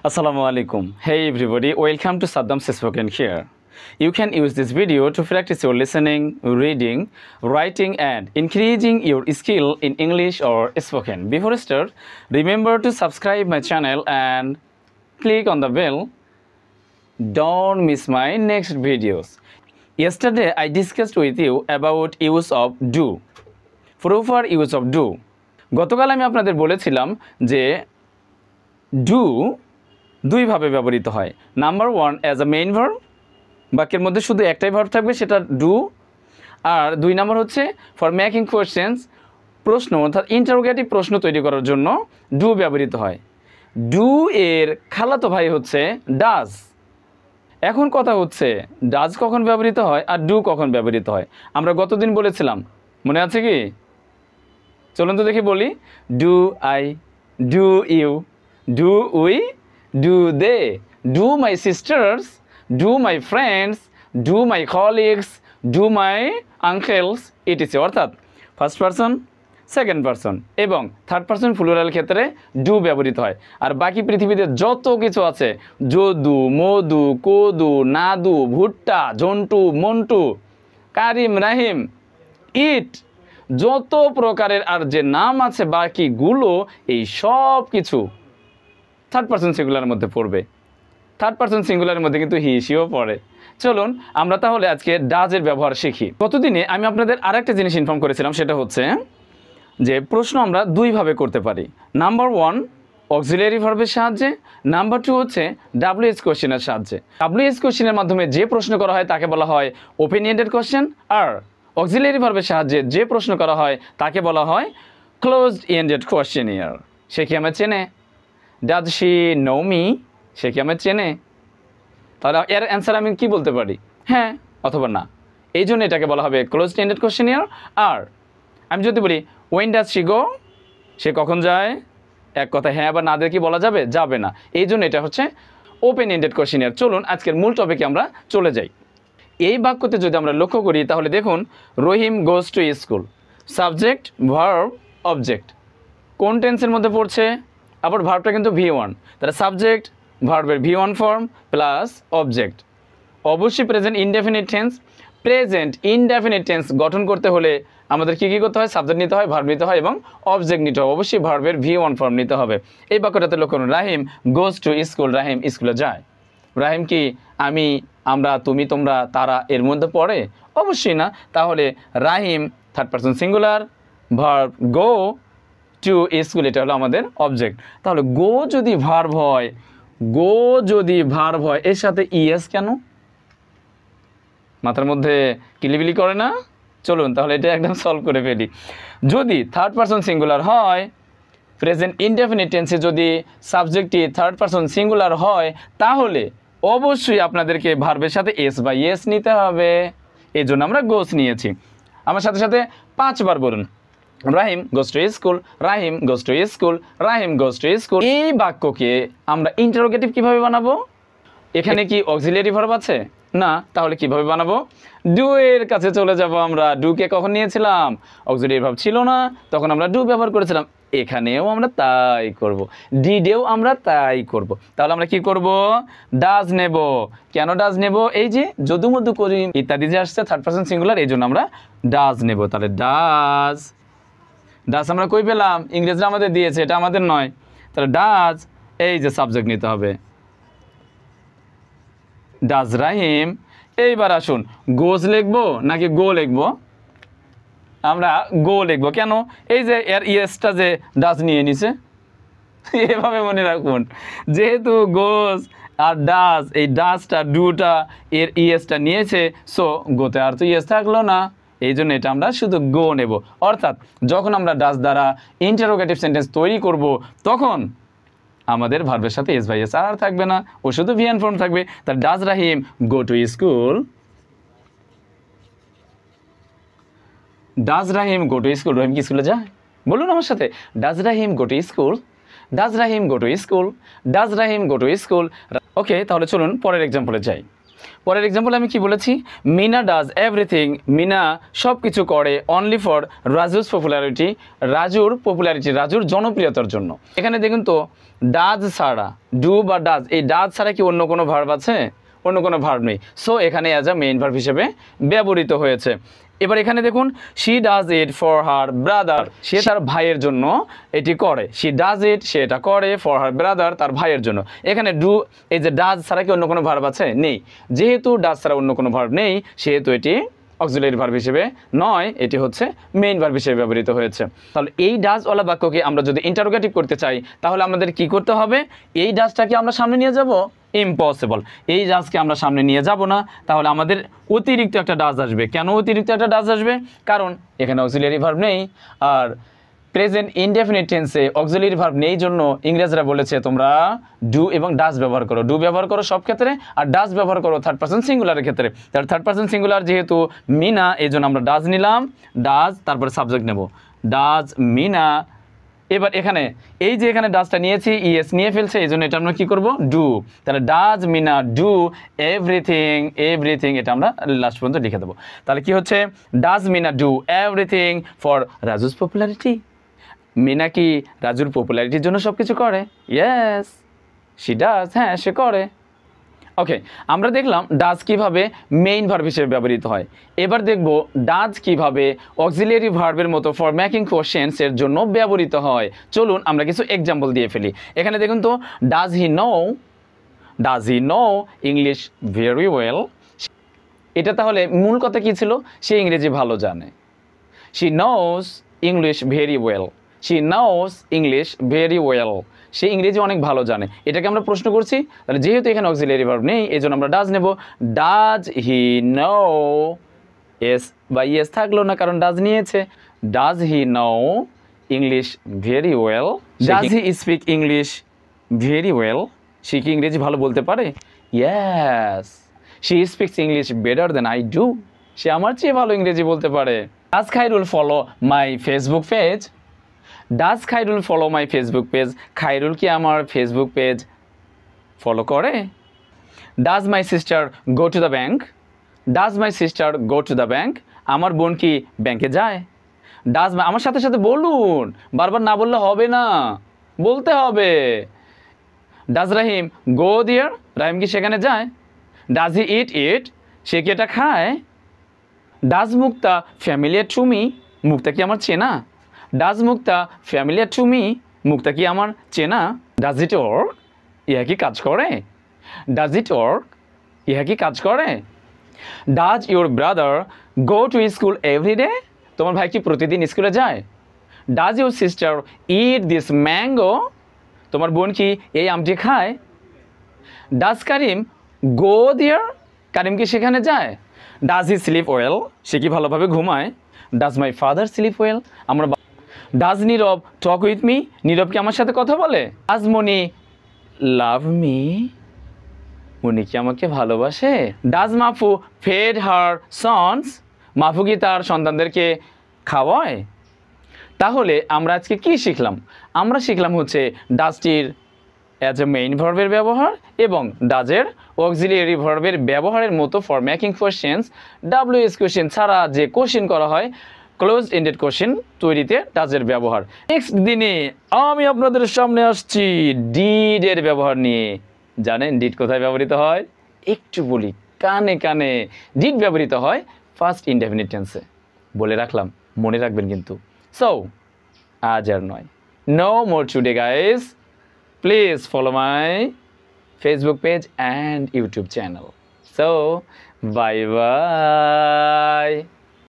Assalamu alaikum. Hey everybody, welcome to Saddam's Spoken here. You can use this video to practice your listening, reading, writing and increasing your skill in English or spoken. Before I start, remember to subscribe my channel and click on the bell. Don't miss my next videos. Yesterday I discussed with you about use of do. Proper use of do. গতকাল আমি আপনাদের বলেছিলাম যে do দুই ভাবে ব্যবহৃত হয়। Number 1 as a main verb, বাক্যের মধ্যে শুধু একটাই ভার্ব থাকবে সেটা ডু। আর 2 নাম্বার হচ্ছে ফর মেকিং কোয়েশ্চেন্স, প্রশ্ন অর্থাৎ ইন্টারোগেটিভ প্রশ্ন তৈরি করার জন্য ডু ব্যবহৃত হয়। ডু এর খালাতো ভাই হচ্ছে ডাজ। এখন কথা হচ্ছে ডাজ কখন ব্যবহৃত হয় আর ডু কখন ব্যবহৃত হয়। আমরা গতদিন বলেছিলাম, মনে আছে কি? চলুন তো দেখি বলি। Do I, do you, do we, do they, do my sisters, do my friends, do my colleagues, do my uncles, etc. অর্থাৎ ফার্স্ট পারসন, সেকেন্ড পারসন এবং থার্ড পারসন প্লুরাল ক্ষেত্রে ডু ব্যবহৃত হয়। আর বাকি পৃথিবীতে যত কিছু আছে, যদু, মধু, কদু, নাদু, ভুট্টা, ঝন্টু, মন্টু, কারিম, রাহিম, ইট, যত প্রকারের আর যে নাম আছে বাকিগুলো এই সব কিছু থার্ড পারসন সিঙ্গুলারের মধ্যে পড়বে। থার্ড পারসন সিঙ্গুলারের মধ্যে কিন্তু হি সিও পড়ে। চলুন আমরা তাহলে আজকে ডাজের ব্যবহার শিখি। গতদিনে আমি আপনাদের আরেকটা জিনিস ইনফর্ম করেছিলাম, সেটা হচ্ছে যে প্রশ্ন আমরা দুইভাবে করতে পারি। নাম্বার 1 অক্সিলিয়ারি ভার্বের সাহায্যে, নাম্বার 2 হচ্ছে ডাব্লিউএইচ কোয়েশ্চেনের সাহায্যে। ডাব্লিউএইচ কোয়েশ্চেনের মাধ্যমে যে প্রশ্ন করা হয় তাকে বলা হয় ওপেন এন্ডেড কোয়েশ্চেন, আর অক্সিলিয়ারি ভার্বের সাহায্যে যে প্রশ্ন করা হয় তাকে বলা হয় ক্লোজড এন্ডেড কোয়েশ্চেনিয়ার। সে কি আমার চেনে? Does she know me? সে কি আমার চেনে? তাহলে এর অ্যান্সার আমি কি বলতে পারি? হ্যাঁ অথবা না। এই জন্য এটাকে বলা হবে ক্লোজড এন্ডেড কোয়েশ্চেনিয়ার। আর আমি যদি বলি ওয়েন ডাজ শি গো, সে কখন যায়? এক কথা হ্যাঁ বা না দিয়ে কি বলা যাবে? যাবে না। এই জন্য এটা হচ্ছে ওপেন এন্ডেড কোয়েশ্চেনিয়ার। চলুন আজকের মূল টপিকে আমরা চলে যাই। এই বাক্যতে যদি আমরা লক্ষ্য করি তাহলে দেখুন, Rahim goes to school, subject, verb, object. কোন টেন্সের মধ্যে পড়ছে? আবার ভার্বটা কিন্তু V1, তাহলে সাবজেক্ট ভার্বের V1 ফর্ম প্লাস অবজেক্ট। অবশ্যই present indefinite tense. Present indefinite tense গঠন করতে হলে আমাদের কী করতে হয়? সাবজেক্ট নিতে হয়, ভার্ব নিতে হয় এবং অবজেক্ট নিতে হবে। অবশ্যই ভার্বের V1 ফর্ম নিতে হবে। এই বাক্যটাতে লক্ষ্য করুন, রাহিম গোজ টু স্কুল, রাহিম স্কুলে যায়। রাহিম কি আমি, আমরা, তুমি, তোমরা, তারা এর মধ্যে পড়ে? অবশ্যই না। তাহলে Rahim third person singular, verb go to school, এটা হলো আমাদের অবজেক্ট। তাহলে গো যদি ভার্ব হয়, গো যদি ভার্ব হয় এর সাথে ইএস কেন? মাথার মধ্যে কিলিবিলি করে না? চলুন তাহলে এটা একদম সলভ করে ফেলি। যদি থার্ড পারসন সিঙ্গুলার হয়, প্রেজেন্ট ইনডেফিনিট টেন্সে যদি সাবজেক্টটি থার্ড পারসন সিঙ্গুলার হয়, তাহলে অবশ্যই আপনাদেরকে ভার্বের সাথে এস বা ইয়েস নিতে হবে। এই জন্য আমরা গোস নিয়েছি। আমার সাথে সাথে 5 বার বলুন, Rahim goes to school, Rahim goes to school, Rahim goes to school. এই বাক্যকে আমরা ইন্টারোগেটিভ কিভাবে বানাবো? এখানে কি অক্সিলিয়ারি ভার্ব আছে? না। তাহলে কিভাবে বানাবো? ডু এর কাছে চলে যাব আমরা। ডুকে কখন নিয়েছিলাম? অক্সিলিয়ারি ভার্ব ছিল না, তখন আমরা ডু ব্যবহার করেছিলাম। এখানেও আমরা তাই করব, ডিডেও আমরা তাই করব। তাহলে আমরা কি করব? ডাজ নেব। কেন ডাজ নেব? এই যে যদু মধু করিম ইত্যাদি যে আসছে থার্ড পারসন সিঙ্গুলার, এই জন্য আমরা ডাজ নেব। তাহলে ডাজ, ডাজ আমরা কই পেলাম? ইংরেজরা আমাদের দিয়েছে, এটা আমাদের নয়। তাহলে ডাজ, এই যে সাবজেক্ট নিতে হবে, ডাজ রাহিম। এইবার আসুন, গোজ লিখবো নাকি গো লিখবো? আমরা গো লিখবো। কেন? এই যে এর ইয়েসটা যে ডাজ নিয়ে নিছে, এভাবে মনে রাখুন, যেহেতু গোজ আর ডাজ, এই ডাজটা ডুটা এর ইয়েসটা নিয়েছে, সো গোতে আর তো ইয়েস থাকলো না। এই জন্য এটা আমরা শুধু গো নেব। অর্থাৎ যখন আমরা ডাজ দ্বারা ইন্টারোগেটিভ সেন্টেন্স তৈরি করব, তখন আমাদের ভার্বের সাথে এস বাই এস আর থাকবে না, ও শুধু ভিএন ফর্ম থাকবে। তার does Rahim go to school, does Rahim go to school. Rahim কি স্কুলে যায়? বলুন আমার সাথে, does Rahim go to school, does Rahim go to school, does Rahim go to school. Okay, তাহলে চলুন পরের এক্সাম্পলে যাই। পরের এক্সাম্পল আমি কি বলেছি, মিনা ডাজ এভরিথিং, মিনা সব কিছু করে অনলি ফর রাজুস পপুলারিটি, রাজুর পপুলারিটি, রাজুর জনপ্রিয়তার জন্য। এখানে দেখুন তো ডাজ ছাড়া, ডু বা ডাজ, এই ডাজ ছাড়া কি অন্য কোনো ভার্ব আছে? অন্য কোনো ভার্ব নেই। সো এখানে অ্যাজ আ মেইন ভার্ব হিসেবে ব্যবহৃত হয়েছে। এবার এখানে দেখুন she does it for her brother, সে তার ভাইয়ের জন্য এটি করে। শি ডাজ ইট, সে এটা করে, ফর হার ব্রাদার, তার ভাইয়ের জন্য। এখানে ডু, এই যে ডাজ ছাড়া কি অন্য কোনো ভার্ব আছে? নেই। যেহেতু ডাজ ছাড়া অন্য কোনো ভার্ব নেই, সেহেতু এটি অক্সিলারি ভার্ব হিসেবে নয়, এটি হচ্ছে মেইন ভার্ব হিসেবে ব্যবহৃত হয়েছে। তাহলে এই ডাজওয়ালা বাক্যকে আমরা যদি ইন্টারোগেটিভ করতে চাই, তাহলে আমাদের কি করতে হবে? এই ডাজটাকে আমরা সামনে নিয়ে যাব? ইম্পসিবল। এই ডাজকে আমরা সামনে নিয়ে যাব না, তাহলে আমাদের অতিরিক্ত একটা ডাজ আসবে। কেন অতিরিক্ত একটা ডাজ আসবে? কারণ এখানে অক্সিলারি ভার্ব নেই, আর প্রেজেন্ট ইনডেফিনিট টেন্সে অক্সিলারি ভার্ব নেই জন্য ইংরেজরা বলেছে তোমরা ডু এবং ডাজ ব্যবহার করো। ডু ব্যবহার করো সব ক্ষেত্রে, আর ডাজ ব্যবহার করো থার্ড পারসন সিঙ্গুলারের ক্ষেত্রে। তার থার্ড পারসন সিঙ্গুলার যেহেতু মিনা, এই জন্য আমরা ডাজ নিলাম, ডাজ, তারপরে সাবজেক্ট নেব, ডাজ মিনা। এবার এখানে এই যে এখানে ডাজটা নিয়েছি, ইএস নিয়ে ফেলছে, এই জন্য এটা আমরা কী করবো? ডু। তাহলে does Meena do everything, everything এটা আমরা লাস্ট পর্যন্ত লিখে দেবো। তাহলে কি হচ্ছে? Does Meena do everything for Raju's popularity. Meena কি রাজুর পপুলারিটির জন্য সব কিছু করে? ইয়েস, শি ডাজ, হ্যাঁ সে করে। ওকে, আমরা দেখলাম ডাজ কিভাবে মেইন ভার্ব হিসেবে ব্যবহৃত হয়। এবার দেখব ডাজ কিভাবে অক্সিলিয়ারি ভার্বের মতো ফর মেকিং কোশ্চেন্স এর জন্য ব্যবহৃত হয়। চলুন আমরা কিছু এক্সাম্পল দিয়ে ফেলি। এখানে দেখুন তো does he know English very well. এটা তাহলে মূল কথা কি ছিল? সে ইংরেজি ভালো জানে। She knows English very well, she knows English very well, সে ইংরেজি অনেক ভালো জানে। এটাকে আমরা প্রশ্ন করছি, তাহলে যেহেতু এখানে অক্সিলারি ভার্ব নেই, এই জন্য আমরা ডাজ নেব। ডাজ হি নো, এস বা ইয়েস থাকলো না কারণ ডাজ নিয়েছে। Does he know English very well, does he speak English very well, সে কি ইংরেজি ভালো বলতে পারে? Yes, she speaks English better than I do, সে আমার চেয়ে ভালো ইংরেজি বলতে পারে। Does Khairul follow my Facebook page, does Khairul follow my Facebook page, Khairul কি আমার ফেসবুক পেজ ফলো করে? Does my sister go to the bank, does my sister go to the bank, আমার বোন কি ব্যাংকে যায়? ডাজ, আমার সাথে সাথে বলুন, বারবার না বললে হবে না, বলতে হবে। ডাজ রাহিম গো দেয়ার, রাহিম কি সেখানে যায়? ডাজ হি ইট ইট, সে কি এটা খায়? Does Mukta familiar to me, Mukta কি আমার চেনা? Does Mukta familiar to me, Mukta কি আমার চেনা? ডাজ ইট ওয়ার্ক, ইহা কি কাজ করে? ডাজ ইট ওয়ার্ক, ইহা কি কাজ করে? Does your brother go to school every day, তোমার ভাই কি প্রতিদিন স্কুলে যায়? Does your sister it this mango, তোমার বোন কি এই আমটি খায়? ডাজ কারিম গো দেয়ার, কারিম কি সেখানে যায়? ডাজ হি স্লিপ ওয়েল, সে কি ভালোভাবে ঘুমায়? Does my father sleep well, আমরা। Does Nirab talk with me, Nirab কি আমার সাথে কথা বলে? ডাজ মনি লাভ মি, মনি কি আমাকে ভালোবাসে? ডাজ মাফু ফেড হার সন্স, মাফু কি তার সন্তানদেরকে খাওয়ায়? তাহলে আমরা আজকে কি শিখলাম? আমরা শিখলাম হচ্ছে ডাজটির অ্যাজ এ মেইন ভার্বের ব্যবহার এবং ডাজের অক্সিলিয়ারি ভার্বের ব্যবহারের মতো for making questions, WS question ছাড়া যে কোশ্চেন করা হয়, ক্লোজ এন্ডেড কোশ্চেন তৈরিতে ডাজের ব্যবহার। নেক্সট দিনে আমি আপনাদের সামনে আসছি ডিড এর ব্যবহার নিয়ে। জানেন ডিড কোথায় ব্যবহৃত হয়? একটু বলি কানে কানে। ডিড ব্যবহৃত হয় ফার্স্ট ইনডেফিনিট টেন্সে, বলে রাখলাম, মনে রাখবেন কিন্তু। সো আজ আর নয়, no more today guys, please follow my Facebook page and YouTube channel. So bye bye.